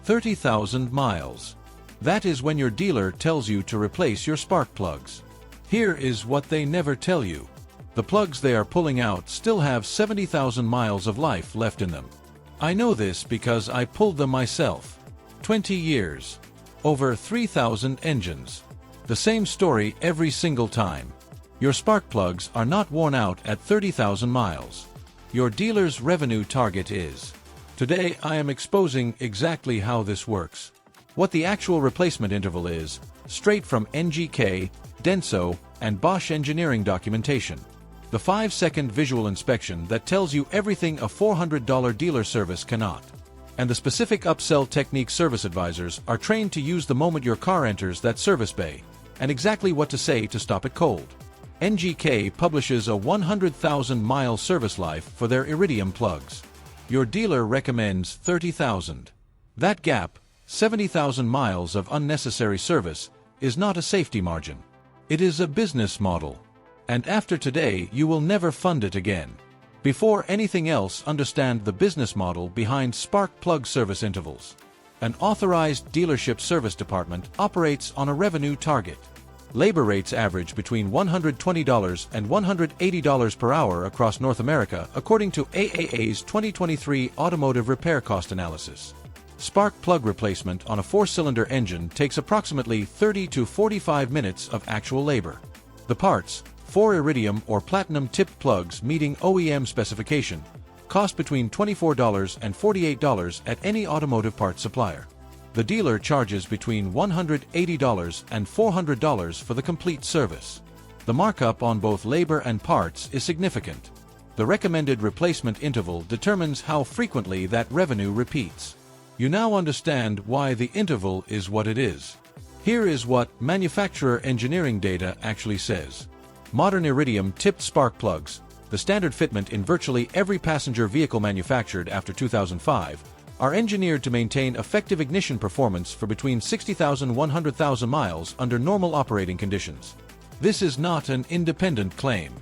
30,000 miles. That is when your dealer tells you to replace your spark plugs. Here is what they never tell you. The plugs they are pulling out still have 70,000 miles of life left in them. I know this because I pulled them myself. 20 years. Over 3,000 engines. The same story every single time. Your spark plugs are not worn out at 30,000 miles. Your dealer's revenue target is. Today I am exposing exactly how this works. What the actual replacement interval is, straight from NGK, Denso, and Bosch engineering documentation. The 5-second visual inspection that tells you everything a $400 dealer service cannot. And the specific upsell technique service advisors are trained to use the moment your car enters that service bay, and exactly what to say to stop it cold. NGK publishes a 100,000-mile service life for their iridium plugs. Your dealer recommends 30,000. That gap, 70,000 miles of unnecessary service, is not a safety margin. It is a business model. And after today, you will never fund it again. Before anything else, understand the business model behind spark plug service intervals. An authorized dealership service department operates on a revenue target. Labor rates average between $120 and $180 per hour across North America, according to AAA's 2023 Automotive Repair Cost Analysis. Spark plug replacement on a 4-cylinder engine takes approximately 30 to 45 minutes of actual labor. The parts, 4 iridium or platinum tipped plugs meeting OEM specification, cost between $24 and $48 at any automotive parts supplier. The dealer charges between $180 and $400 for the complete service. The markup on both labor and parts is significant. The recommended replacement interval determines how frequently that revenue repeats. You now understand why the interval is what it is. Here is what manufacturer engineering data actually says. Modern iridium-tipped spark plugs, the standard fitment in virtually every passenger vehicle manufactured after 2005, are engineered to maintain effective ignition performance for between 60,000 and 100,000 miles under normal operating conditions. This is not an independent claim.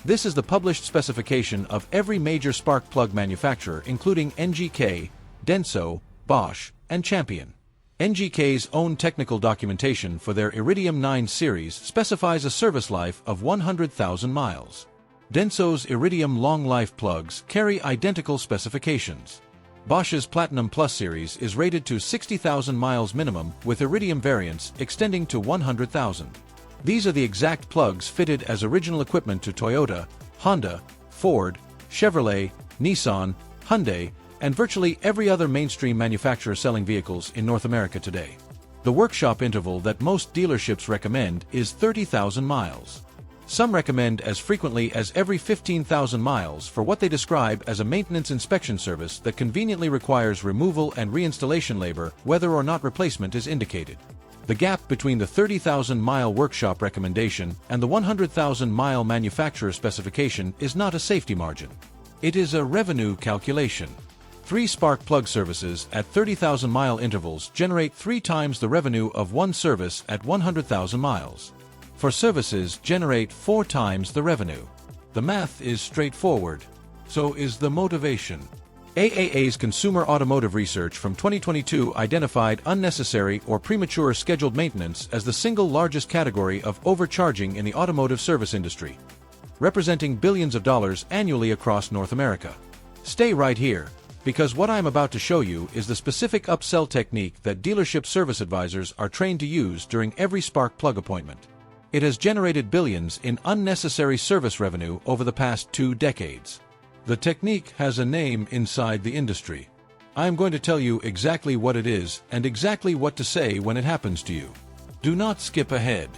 This is the published specification of every major spark plug manufacturer, including NGK, Denso, Bosch, and Champion. NGK's own technical documentation for their Iridium 9 series specifies a service life of 100,000 miles. Denso's Iridium Long Life plugs carry identical specifications. Bosch's Platinum Plus series is rated to 60,000 miles minimum, with Iridium variants extending to 100,000. These are the exact plugs fitted as original equipment to Toyota, Honda, Ford, Chevrolet, Nissan, Hyundai, and virtually every other mainstream manufacturer selling vehicles in North America today. The workshop interval that most dealerships recommend is 30,000 miles. Some recommend as frequently as every 15,000 miles for what they describe as a maintenance inspection service that conveniently requires removal and reinstallation labor, whether or not replacement is indicated. The gap between the 30,000-mile workshop recommendation and the 100,000-mile manufacturer specification is not a safety margin. It is a revenue calculation. 3 spark plug services at 30,000-mile intervals generate 3 times the revenue of 1 service at 100,000 miles. For services generate 4 times the revenue. The math is straightforward. So is the motivation. AAA's Consumer Automotive Research from 2022 identified unnecessary or premature scheduled maintenance as the single largest category of overcharging in the automotive service industry, representing billions of dollars annually across North America. Stay right here, because what I'm about to show you is the specific upsell technique that dealership service advisors are trained to use during every spark plug appointment. It has generated billions in unnecessary service revenue over the past 2 decades. The technique has a name inside the industry. I am going to tell you exactly what it is and exactly what to say when it happens to you. Do not skip ahead.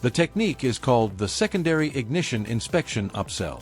The technique is called the secondary ignition inspection upsell.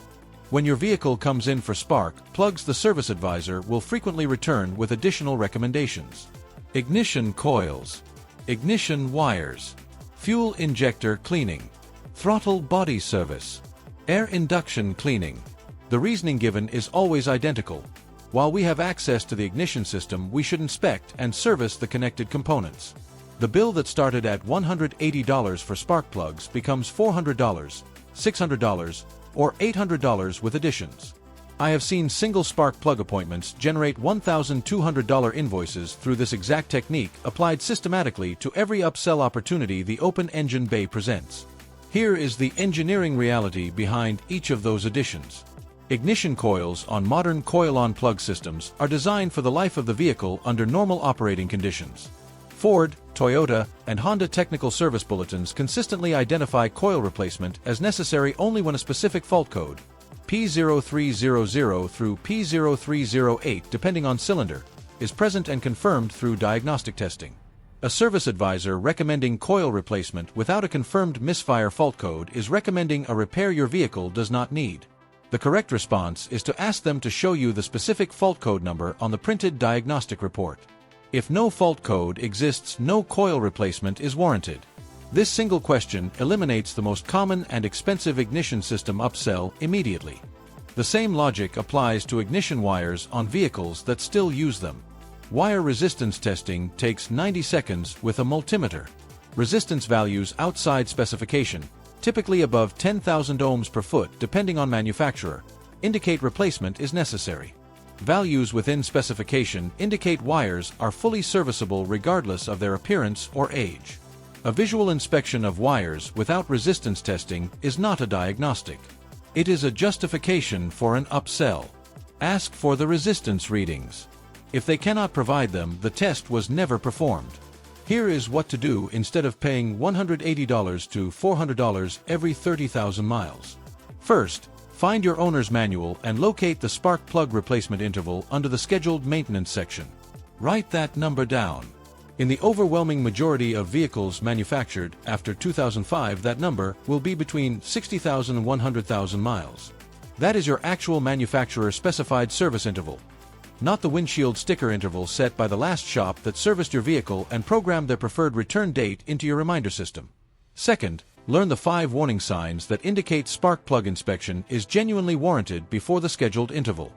When your vehicle comes in for spark plugs, the service advisor will frequently return with additional recommendations. Ignition coils, ignition wires, fuel injector cleaning, throttle body service, air induction cleaning. The reasoning given is always identical. While we have access to the ignition system, we should inspect and service the connected components. The bill that started at $180 for spark plugs becomes $400, $600, or $800 with additions. I have seen single spark plug appointments generate $1,200 invoices through this exact technique applied systematically to every upsell opportunity the open engine bay presents. Here is the engineering reality behind each of those additions. Ignition coils on modern coil-on plug systems are designed for the life of the vehicle under normal operating conditions. Ford, Toyota, and Honda technical service bulletins consistently identify coil replacement as necessary only when a specific fault code, P0300 through P0308 depending on cylinder, is present and confirmed through diagnostic testing. A service advisor recommending coil replacement without a confirmed misfire fault code is recommending a repair your vehicle does not need. The correct response is to ask them to show you the specific fault code number on the printed diagnostic report. If no fault code exists, no coil replacement is warranted. This single question eliminates the most common and expensive ignition system upsell immediately. The same logic applies to ignition wires on vehicles that still use them. Wire resistance testing takes 90 seconds with a multimeter. Resistance values outside specification, typically above 10,000 ohms per foot depending on manufacturer, indicate replacement is necessary. Values within specification indicate wires are fully serviceable regardless of their appearance or age. A visual inspection of wires without resistance testing is not a diagnostic. It is a justification for an upsell. Ask for the resistance readings. If they cannot provide them, the test was never performed. Here is what to do instead of paying $180 to $400 every 30,000 miles. First, find your owner's manual and locate the spark plug replacement interval under the scheduled maintenance section. Write that number down. In the overwhelming majority of vehicles manufactured after 2005, that number will be between 60,000 and 100,000 miles. That is your actual manufacturer specified service interval, not the windshield sticker interval set by the last shop that serviced your vehicle and programmed their preferred return date into your reminder system. Second, learn the 5 warning signs that indicate spark plug inspection is genuinely warranted before the scheduled interval.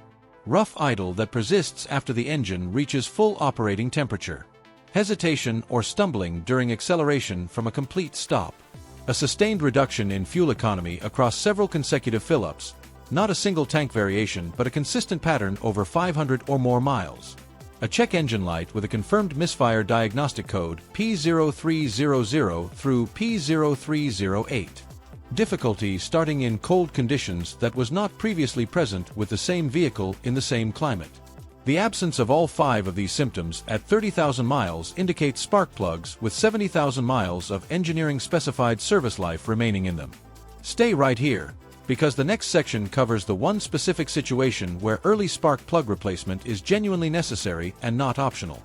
Rough idle that persists after the engine reaches full operating temperature. Hesitation or stumbling during acceleration from a complete stop. A sustained reduction in fuel economy across several consecutive fill-ups. Not a single tank variation but a consistent pattern over 500 or more miles. A check engine light with a confirmed misfire diagnostic code P0300 through P0308. Difficulty starting in cold conditions that was not previously present with the same vehicle in the same climate. The absence of all 5 of these symptoms at 30,000 miles indicates spark plugs with 70,000 miles of engineering specified service life remaining in them. Stay right here, because the next section covers the one specific situation where early spark plug replacement is genuinely necessary and not optional.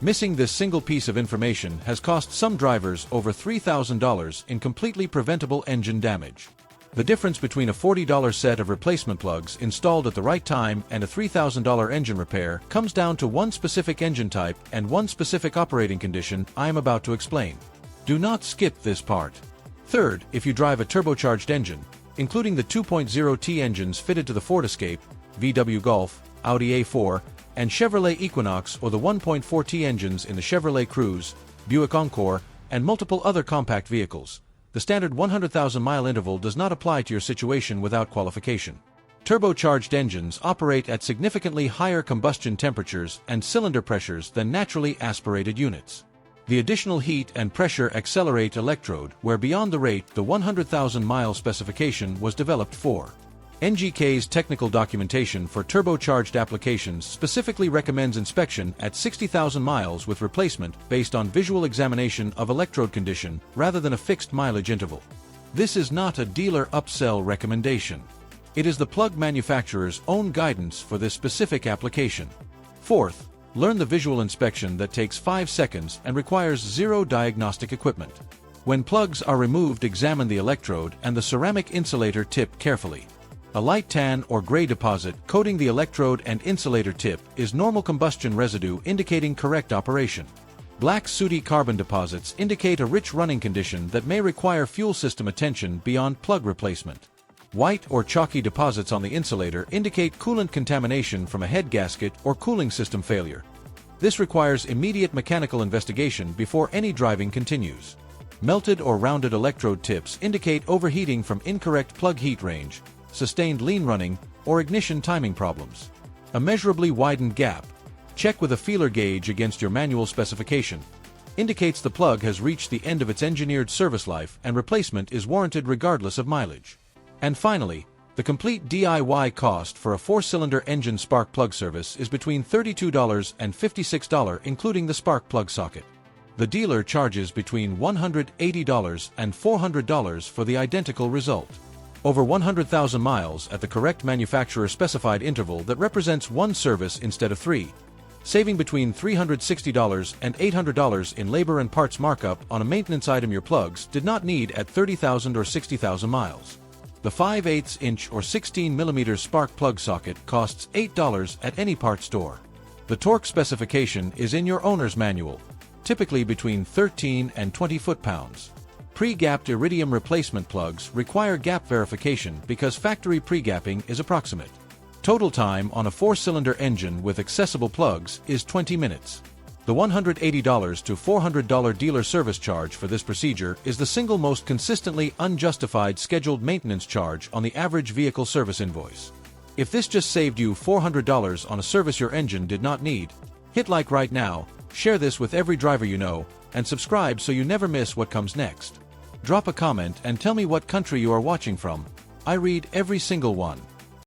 Missing this single piece of information has cost some drivers over $3,000 in completely preventable engine damage. The difference between a $40 set of replacement plugs installed at the right time and a $3,000 engine repair comes down to one specific engine type and one specific operating condition I am about to explain. Do not skip this part. Third, if you drive a turbocharged engine, including the 2.0T engines fitted to the Ford Escape, VW Golf, Audi A4, and Chevrolet Equinox, or the 1.4T engines in the Chevrolet Cruze, Buick Encore, and multiple other compact vehicles, the standard 100,000-mile interval does not apply to your situation without qualification. Turbocharged engines operate at significantly higher combustion temperatures and cylinder pressures than naturally aspirated units. The additional heat and pressure accelerate electrode where beyond the rate the 100,000-mile specification was developed for. NGK's technical documentation for turbocharged applications specifically recommends inspection at 60,000 miles with replacement based on visual examination of electrode condition rather than a fixed mileage interval. This is not a dealer upsell recommendation. It is the plug manufacturer's own guidance for this specific application. Fourth, learn the visual inspection that takes 5 seconds and requires zero diagnostic equipment. When plugs are removed, examine the electrode and the ceramic insulator tip carefully. A light tan or gray deposit coating the electrode and insulator tip is normal combustion residue indicating correct operation. Black sooty carbon deposits indicate a rich running condition that may require fuel system attention beyond plug replacement. White or chalky deposits on the insulator indicate coolant contamination from a head gasket or cooling system failure. This requires immediate mechanical investigation before any driving continues. Melted or rounded electrode tips indicate overheating from incorrect plug heat range, sustained lean running, or ignition timing problems. A measurably widened gap. Check with a feeler gauge against your manual specification. Indicates the plug has reached the end of its engineered service life and replacement is warranted regardless of mileage. And finally, the complete DIY cost for a 4-cylinder engine spark plug service is between $32 and $56 including the spark plug socket. The dealer charges between $180 and $400 for the identical result. Over 100,000 miles at the correct manufacturer specified interval that represents one service instead of 3. Saving between $360 and $800 in labor and parts markup on a maintenance item your plugs did not need at 30,000 or 60,000 miles. The 5/8 inch or 16 mm spark plug socket costs $8 at any part store. The torque specification is in your owner's manual, typically between 13 and 20 foot-pounds. Pre-gapped iridium replacement plugs require gap verification because factory pre-gapping is approximate. Total time on a 4-cylinder engine with accessible plugs is 20 minutes. The $180 to $400 dealer service charge for this procedure is the single most consistently unjustified scheduled maintenance charge on the average vehicle service invoice. If this just saved you $400 on a service your engine did not need, hit like right now, share this with every driver you know, and subscribe so you never miss what comes next. Drop a comment and tell me what country you are watching from. I read every single one.